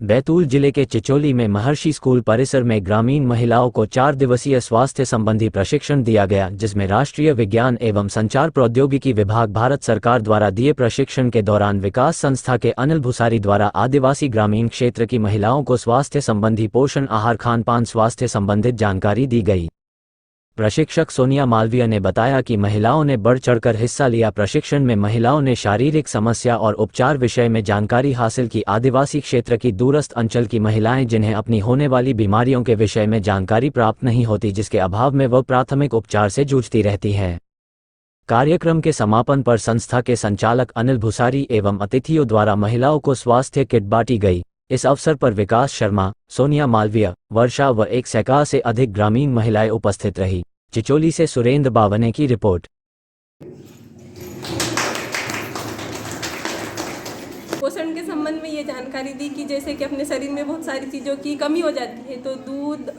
बैतूल जिले के चिचोली में महर्षि स्कूल परिसर में ग्रामीण महिलाओं को 4 दिवसीय स्वास्थ्य संबंधी प्रशिक्षण दिया गया, जिसमें राष्ट्रीय विज्ञान एवं संचार प्रौद्योगिकी विभाग भारत सरकार द्वारा दिए प्रशिक्षण के दौरान विकास संस्था के अनिल भूसारी द्वारा आदिवासी ग्रामीण क्षेत्र की महिलाओं को स्वास्थ्य संबंधी पोषण आहार, खान पान, स्वास्थ्य संबंधित जानकारी दी गई। प्रशिक्षक सोनिया मालवीय ने बताया कि महिलाओं ने बढ़ चढ़कर हिस्सा लिया। प्रशिक्षण में महिलाओं ने शारीरिक समस्या और उपचार विषय में जानकारी हासिल की। आदिवासी क्षेत्र की दूरस्थ अंचल की महिलाएं जिन्हें अपनी होने वाली बीमारियों के विषय में जानकारी प्राप्त नहीं होती, जिसके अभाव में वह प्राथमिक उपचार से जूझती रहती हैं। कार्यक्रम के समापन पर संस्था के संचालक अनिल भूसारी एवं अतिथियों द्वारा महिलाओं को स्वास्थ्य किट बांटी गई। इस अवसर पर विकास शर्मा, सोनिया मालवीय, वर्षा व 100 से अधिक ग्रामीण महिलाएं उपस्थित रही। चिचोली से सुरेंद्र बावने की रिपोर्ट। पोषण के संबंध में ये जानकारी दी कि जैसे कि अपने शरीर में बहुत सारी चीज़ों की कमी हो जाती है, तो दूध,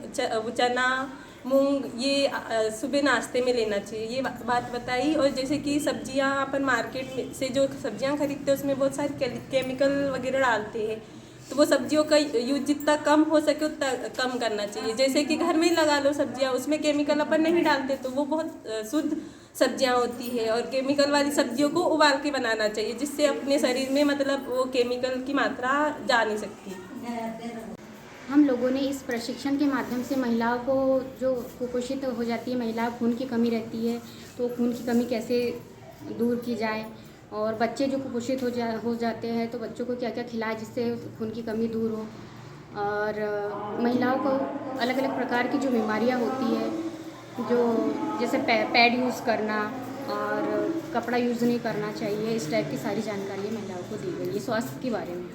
चना, मूंग ये सुबह नाश्ते में लेना चाहिए, ये बात बताई। और जैसे कि सब्जियां अपन मार्केट में से जो सब्जियां खरीदते हैं उसमें बहुत सारी केमिकल वगैरह डालते हैं, तो वो सब्जियों का यूज जितना कम हो सके उतना कम करना चाहिए। जैसे कि घर में ही लगा लो सब्जियां, उसमें केमिकल अपन नहीं डालते तो वो बहुत शुद्ध सब्जियां होती है। और केमिकल वाली सब्जियों को उबाल के बनाना चाहिए, जिससे अपने शरीर में मतलब वो केमिकल की मात्रा जा नहीं सकती। हम लोगों ने इस प्रशिक्षण के माध्यम से महिलाओं को जो कुपोषित हो जाती है, महिला खून की कमी रहती है, तो खून की कमी कैसे दूर की जाए, और बच्चे जो कुपोषित हो जाते हैं तो बच्चों को क्या क्या खिलाए जिससे खून की कमी दूर हो। और महिलाओं को अलग अलग प्रकार की जो बीमारियां होती है, जो जैसे पैड यूज़ करना और कपड़ा यूज़ नहीं करना चाहिए, इस टाइप की सारी जानकारी महिलाओं को दी गई है स्वास्थ्य के बारे में।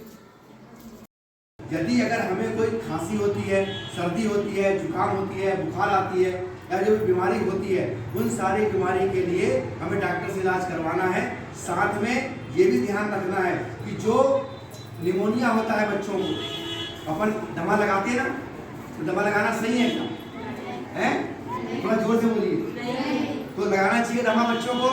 यदि अगर हमें कोई खांसी होती है, सर्दी होती है, जुकाम होती है, बुखार आती है या जो भी बीमारी होती है, उन सारी बीमारी के लिए हमें डॉक्टर से इलाज करवाना है। साथ में ये भी ध्यान रखना है कि जो निमोनिया होता है बच्चों को, अपन दवा लगाते हैं ना, तो दवा लगाना सही है क्या? है? थोड़ा जोर से बोलिए। तो लगाना चाहिए दवा बच्चों को,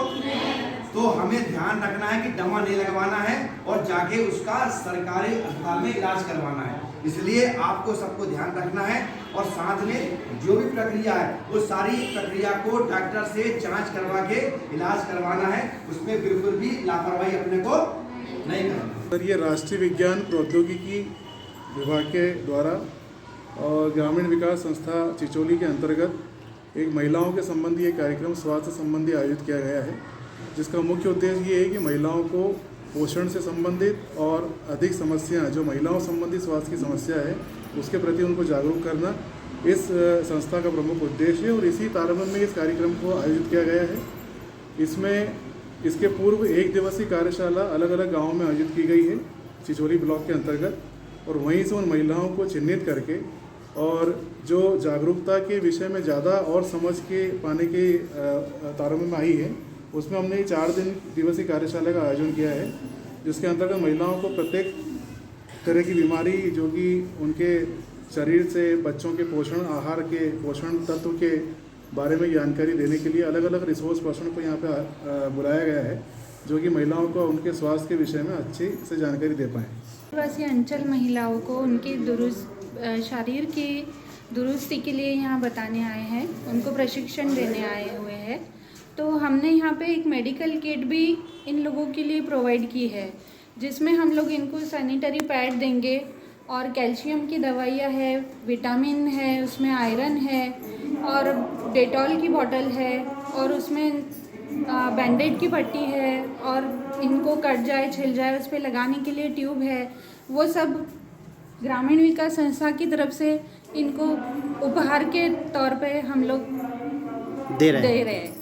तो हमें ध्यान रखना है कि दवा नहीं लगवाना है और जाके उसका सरकारी अस्पताल में इलाज करवाना है। इसलिए आपको सबको ध्यान रखना है और साथ में जो भी प्रक्रिया है वो सारी प्रक्रिया को डॉक्टर से जांच करवा के इलाज करवाना है, उसमें बिल्कुल भी लापरवाही अपने को नहीं करना। सर, ये राष्ट्रीय विज्ञान प्रौद्योगिकी विभाग के द्वारा और ग्रामीण विकास संस्था चिचोली के अंतर्गत एक महिलाओं के संबंधी एक कार्यक्रम स्वास्थ्य संबंधी आयोजित किया गया है, जिसका मुख्य उद्देश्य ये है कि महिलाओं को पोषण से संबंधित और अधिक समस्याएं, जो महिलाओं संबंधी स्वास्थ्य की समस्या है, उसके प्रति उनको जागरूक करना इस संस्था का प्रमुख उद्देश्य है। और इसी तारतम्य में इस कार्यक्रम को आयोजित किया गया है। इसमें इसके पूर्व 1 दिवसीय कार्यशाला अलग अलग गाँवों में आयोजित की गई है चिचोली ब्लॉक के अंतर्गत, और वहीं से उन महिलाओं को चिन्हित करके और जो जागरूकता के विषय में ज़्यादा और समझ के पाने के तारतम्य में आई है, उसमें हमने 4 दिवसीय कार्यशाला का आयोजन किया है, जिसके अंतर्गत महिलाओं को प्रत्येक तरह की बीमारी जो कि उनके शरीर से, बच्चों के पोषण आहार के, पोषण तत्व के बारे में जानकारी देने के लिए अलग अलग रिसोर्स पर्सन को यहाँ पे बुलाया गया है, जो कि महिलाओं को उनके स्वास्थ्य के विषय में अच्छी से जानकारी दे पाएँ। आदिवासी अंचल महिलाओं को उनके शरीर की दुरुस्ती के लिए यहाँ बताने आए हैं, उनको प्रशिक्षण देने आए हुए हैं। तो हमने यहाँ पे एक मेडिकल किट भी इन लोगों के लिए प्रोवाइड की है, जिसमें हम लोग इनको सैनिटरी पैड देंगे और कैल्शियम की दवाइयाँ है, विटामिन है, उसमें आयरन है और डेटॉल की बोतल है और उसमें बैंडेड की पट्टी है और इनको कट जाए, छिल जाए उस पर लगाने के लिए ट्यूब है। वो सब ग्रामीण विकास संस्था की तरफ से इनको उपहार के तौर पे हम लोग दे रहे हैं।